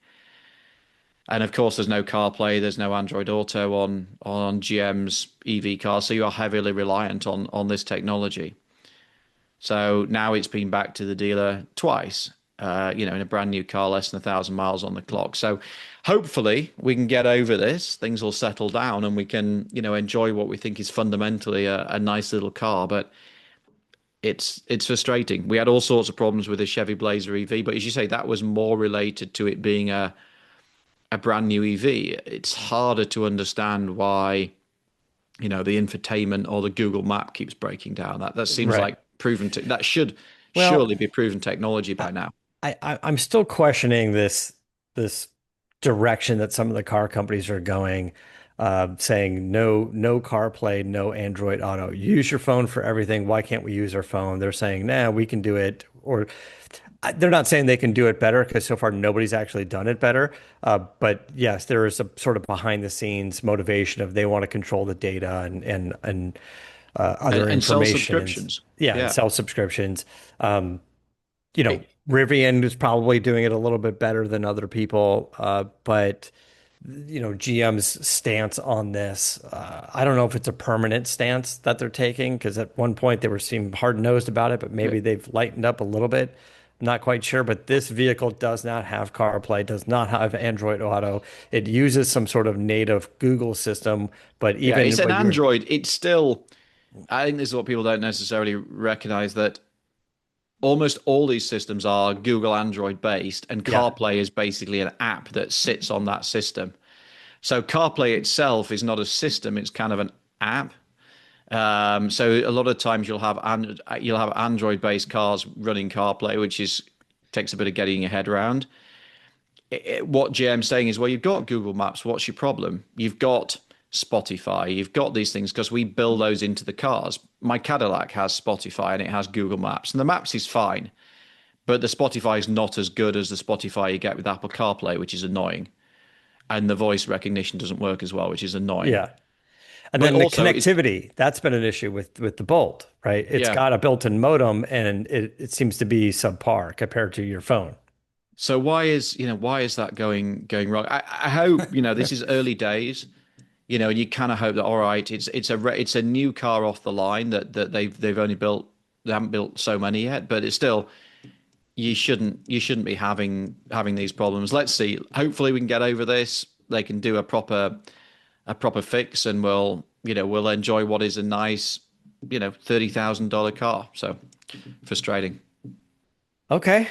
And of course there's no CarPlay, there's no Android Auto on GM's EV cars, so you are heavily reliant on this technology. So now it's been back to the dealer twice, in a brand new car, less than 1,000 miles on the clock. So hopefully we can get over this, things will settle down, and we can, enjoy what we think is fundamentally a nice little car. But it's frustrating. We had all sorts of problems with the Chevy Blazer EV, but as you say, that was more related to it being a brand new EV. It's harder to understand why, the infotainment or the Google map keeps breaking down. That seems Right. like that should Well, surely be proven technology by now. I'm still questioning this direction that some of the car companies are going, saying no CarPlay, no Android Auto. Use your phone for everything. Why can't we use our phone? They're saying, nah, we can do it. Or they're not saying they can do it better because so far nobody's actually done it better. But yes, there is a sort of behind the scenes motivation of they want to control the data and other And sell information. subscriptions. Yeah, and Yeah. sell subscriptions. Rivian is probably doing it a little bit better than other people, but GM's stance on this, I don't know if it's a permanent stance that they're taking because at one point they were seeming hard-nosed about it, but maybe they've lightened up a little bit. I'm not quite sure, but this vehicle does not have CarPlay, does not have Android Auto. It uses some sort of native Google system, but Yeah, even it's an when you're, Android. It's still, I think this is what people don't necessarily recognize, that almost all these systems are Google Android based, and yeah, CarPlay is basically an app that sits on that system. So CarPlay itself is not a system; it's kind of an app. So a lot of times you'll have Android based cars running CarPlay, which takes a bit of getting your head around. What GM's saying is, well, you've got Google Maps. What's your problem? You've got Spotify. You've got these things because we build those into the cars. My Cadillac has Spotify and it has Google Maps, and the Maps is fine, but the Spotify is not as good as the Spotify you get with Apple CarPlay, which is annoying, and the voice recognition doesn't work as well, which is annoying. yeah. And But then the also, it's connectivity, that's been an issue with the Bolt, right? It's yeah. got a built-in modem and it seems to be subpar compared to your phone. So why is that going wrong? I hope this is early days. And you kind of hope that, all right, it's a new car off the line that they've only built, they haven't built so many yet, but it's still, you shouldn't be having these problems. Let's see. Hopefully we can get over this. They can do a proper fix, and we'll enjoy what is a nice $30,000 car. So frustrating. Okay.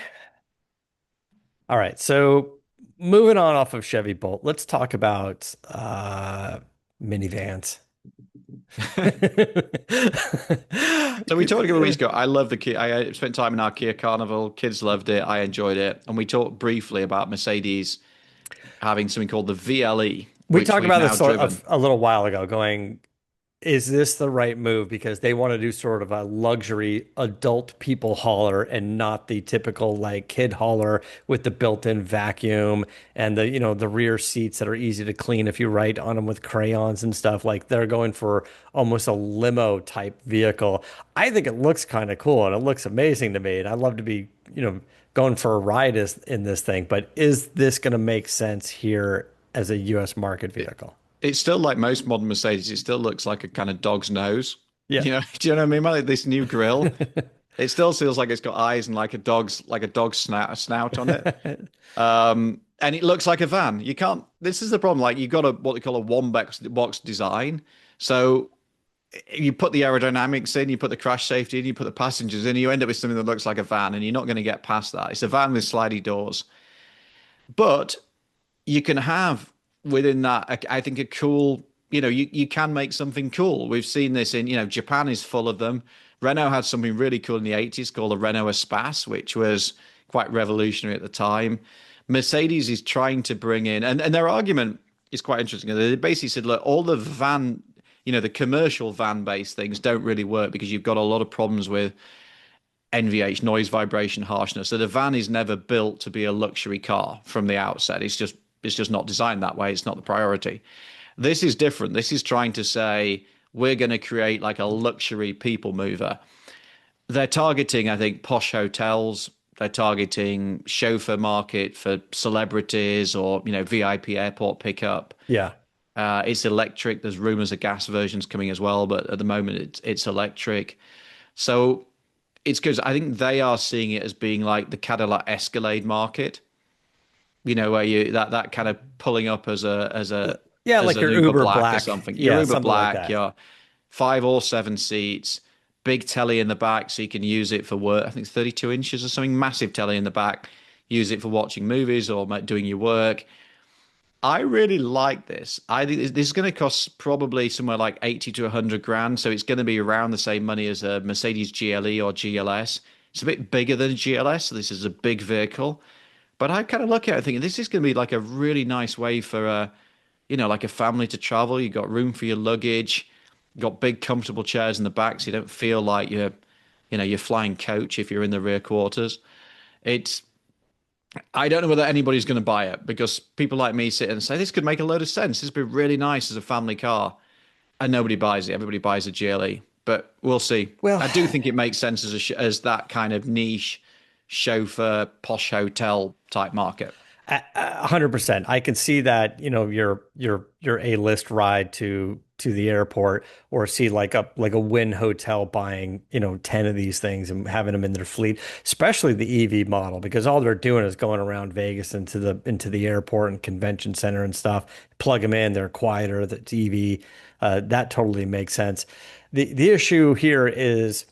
All right. So moving on off of Chevy Bolt, let's talk about minivans. So we talked a couple of weeks ago. I love the Kia. I spent time in our Kia Carnival. Kids loved it. I enjoyed it. And we talked briefly about Mercedes having something called the VLE, We which talked we've about now this sort driven. of a little while ago, going, is this the right move? Because they want to do sort of a luxury adult people hauler and not the typical like kid hauler with the built-in vacuum and the rear seats that are easy to clean if you write on them with crayons and stuff. Like they're going for almost a limo type vehicle. I think it looks kind of cool and it looks amazing to me. And I'd love to be, going for a ride in this thing. But is this going to make sense here as a US market vehicle? It's still like most modern Mercedes. It still looks like a kind of dog's nose. Yeah. Do you know what I mean? Like this new grill. It still feels like it's got eyes and like a dog's snout on it. And it looks like a van. You can't. This is the problem. Like you've got a what they call a one box design. So you put the aerodynamics in, you put the crash safety in, you put the passengers in, you end up with something that looks like a van, and you're not going to get past that. It's a van with slidey doors, but you can have within that, I think, a cool. You can make something cool. We've seen this in, Japan is full of them. Renault had something really cool in the 80s called the Renault Espace, which was quite revolutionary at the time. Mercedes is trying to bring in, and their argument is quite interesting. They basically said, look, all the van, the commercial van-based things don't really work because you've got a lot of problems with NVH, noise, vibration, harshness. So the van is never built to be a luxury car from the outset. It's just not designed that way. It's not the priority. This is different. This is trying to say we're going to create like a luxury people mover. They're targeting, I think, posh hotels. They're targeting chauffeur market for celebrities or VIP airport pickup. Yeah. It's electric. There's rumors of gas versions coming as well, but at the moment it's electric. So it's because I think they are seeing it as being like the Cadillac Escalade market. Where you that kind of pulling up as a as a Yeah, as like an your Uber Uber Black or Black. something. Your Yeah, Uber something like Black, that. your 5 or 7 seats, big telly in the back so you can use it for work. I think it's 32 inches or something, massive telly in the back. Use it for watching movies or doing your work. I really like this. I think this is going to cost probably somewhere like 80 to 100 grand. So it's going to be around the same money as a Mercedes GLE or GLS. It's a bit bigger than a GLS. So this is a big vehicle. But I kind of look at it thinking this is going to be like a really nice way for like a family to travel. You've got room for your luggage, you've got big comfortable chairs in the back so you don't feel like you're flying coach if you're in the rear quarters. It's I don't know whether anybody's going to buy it because people like me sit and say this could make a load of sense. This would be really nice as a family car, and nobody buys it. Everybody buys a GLE, but we'll see. Well, I do think it makes sense as that kind of niche chauffeur posh hotel type market. 100%. I can see that, your A-list ride to the airport or see like a Wynn hotel buying, 10 of these things and having them in their fleet, especially the EV model, because all they're doing is going around Vegas into the airport and convention center and stuff, plug them in, they're quieter, the EV, that totally makes sense. The issue here is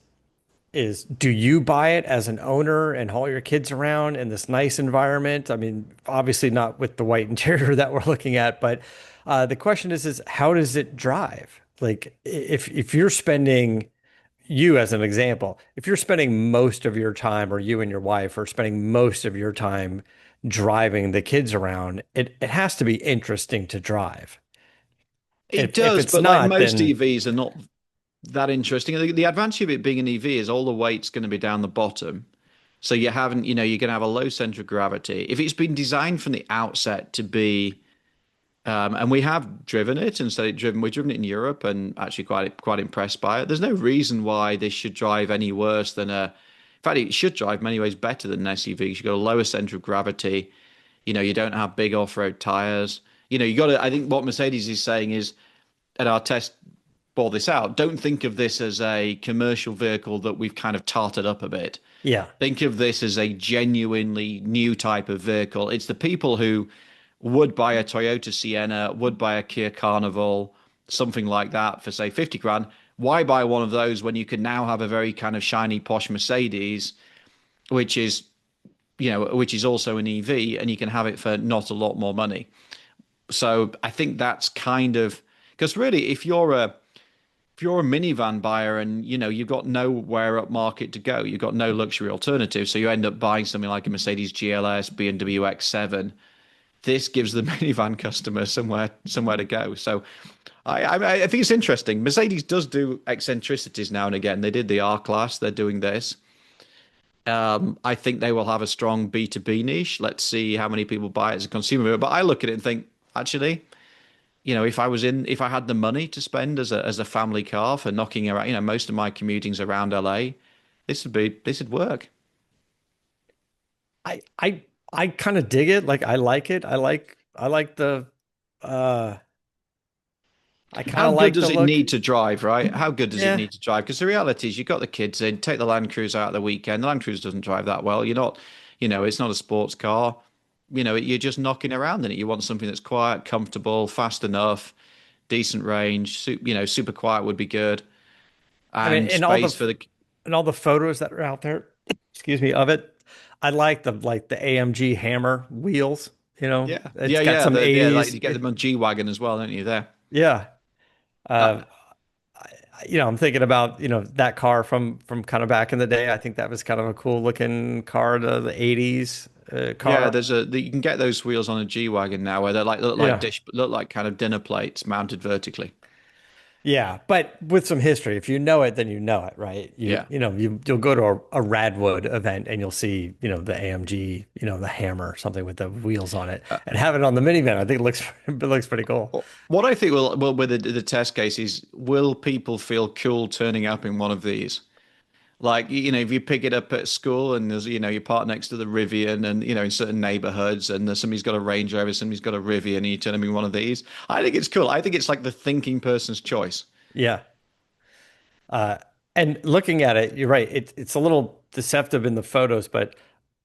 do you buy it as an owner and haul your kids around in this nice environment? I mean, obviously not with the white interior that we're looking at, but the question is how does it drive? Like if you're spending you as an example, if you're spending most of your time or you and your wife are spending most of your time driving the kids around, it has to be interesting to drive. It If does, it's but like not, most then EVs are not that interesting. The advantage of it being an EV is all the weight's going to be down the bottom. So you're going to have a low center of gravity. If it's been designed from the outset to be, and we have driven it and we've driven it in Europe and actually quite impressed by it. There's no reason why this should drive any worse than in fact, it should drive many ways better than an SUV. You've got a lower center of gravity. You don't have big off-road tires. You got to, I think what Mercedes is saying is, at our test bore this out, don't think of this as a commercial vehicle that we've kind of tarted up a bit. yeah. Think of this as a genuinely new type of vehicle. It's the people who would buy a Toyota Sienna, would buy a Kia Carnival, something like that for say 50 grand, why buy one of those when you can now have a very kind of shiny posh Mercedes, which is, which is also an EV, and you can have it for not a lot more money. So I think that's kind of, because really, if you're a minivan buyer and you've got nowhere up market to go, you've got no luxury alternative, so you end up buying something like a Mercedes GLS, BMW X7. This gives the minivan customer somewhere to go. So I think it's interesting. Mercedes does do eccentricities now and again. They did the R Class. They're doing this. I think they will have a strong B2B niche. Let's see how many people buy it as a consumer. But I look at it and think, actually, if I had the money to spend as a family car for knocking around, most of my commuting's around LA, this would work. I I I kind of dig it. Like I like it. I like the uh I kind How of good like does the it look. need to drive, right? How good does it Yeah. need to drive? Because the reality is, you've got the kids in, take the Land Cruiser out of the weekend. The Land Cruiser doesn't drive that well. You're not, it's not a sports car. You're just knocking around in it. You want something that's quiet, comfortable, fast enough, decent range. Super quiet would be good, I mean, and space for the. and all the photos that are out there, excuse me, of it. I like the AMG Hammer wheels, Yeah, It's yeah, got yeah. some Yeah, like 80s. you get them on G Wagon as well, don't you? There. Yeah. Uh, Uh I'm thinking about, that car from kind of back in the day. I think that was kind of a cool looking car, the 80s yeah, car. you can get those wheels on a G Wagon now, where they Yeah. look like kind of dinner plates mounted vertically. Yeah, but with some history, if you know it, then you know it, right? You Yeah. you know you'll go to a Radwood event and you'll see the AMG, the Hammer, something with the wheels on it, and have it on the minivan. I think it looks it looks pretty cool. What I think will with the test case is, will people feel cool turning up in one of these? Like, if you pick it up at school and there's, you park next to the Rivian, and, in certain neighborhoods, and there's somebody's got a Range Rover, somebody's got a Rivian, and you turn them in one of these. I think it's cool. I think it's like the thinking person's choice. Yeah, uh, and looking at it, you're right. It's a little deceptive in the photos, but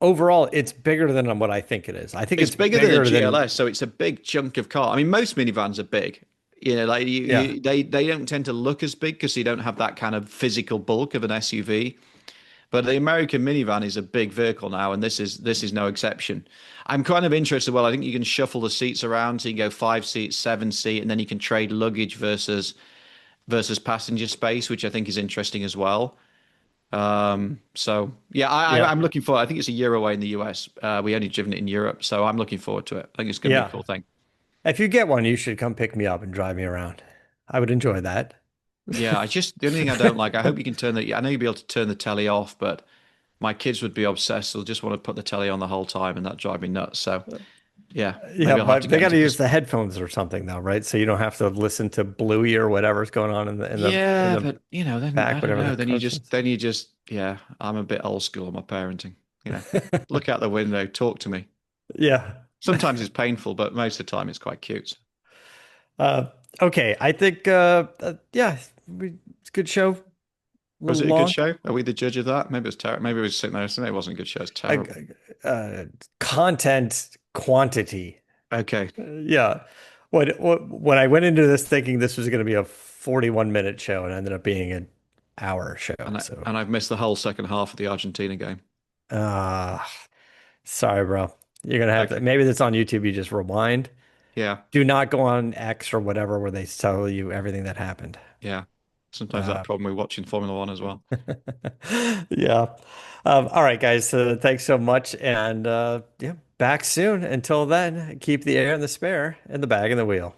overall, it's bigger than what I think it is. I think It's it's bigger than a bigger than GLS, so it's a big chunk of car. I mean, most minivans are big. Like yeah, they don't tend to look as big because you don't have that kind of physical bulk of an SUV. But the American minivan is a big vehicle now, and this is no exception. I'm kind of interested. Well, I think you can shuffle the seats around, so you can go 5 seats, 7 seat, and then you can trade luggage versus passenger space, which I think is interesting as well. So yeah, yeah, I'm looking forward. I think it's a year away in the US. We only driven it in Europe, so I'm looking forward to it. I think it's going to be a yeah. cool thing. If you get one, you should come pick me up and drive me around. I would enjoy that. Yeah, the only thing I don't like, I hope you can turn the, I know you'll be able to turn the telly off, but my kids would be obsessed. They'll just want to put the telly on the whole time, and that drive me nuts. So yeah, Yeah, maybe I'll have to but they get got into to use this. the headphones or something though, right? So you don't have to listen to Bluey or whatever's going on in Yeah, the but then I back, don't whatever the know. car says. Yeah, I'm a bit old school on my parenting. Look out the window, talk to me. Yeah. Sometimes it's painful, but most of the time it's quite cute. Uh, okay, I think yeah, it's a good show. A Was little it a good long. show? Are we the judge of that? Maybe it was terrible. Maybe we were sitting there saying it wasn't a good show. It's Uh, terrible. Content quantity. Okay. Yeah. When I went into this thinking this was going to be a 41-minute show, and it ended up being an hour show. So, And I've missed the whole second half of the Argentina game. uh, sorry, bro. You're gonna have to. Okay. Maybe that's on YouTube. You just rewind. Yeah. Do not go on X or whatever where they tell you everything that happened. Yeah. Sometimes that Uh, problem with watching Formula One as well. yeah. All right, guys. Thanks so much, and yeah, back soon. Until then, keep the air in the spare and the bag in the wheel.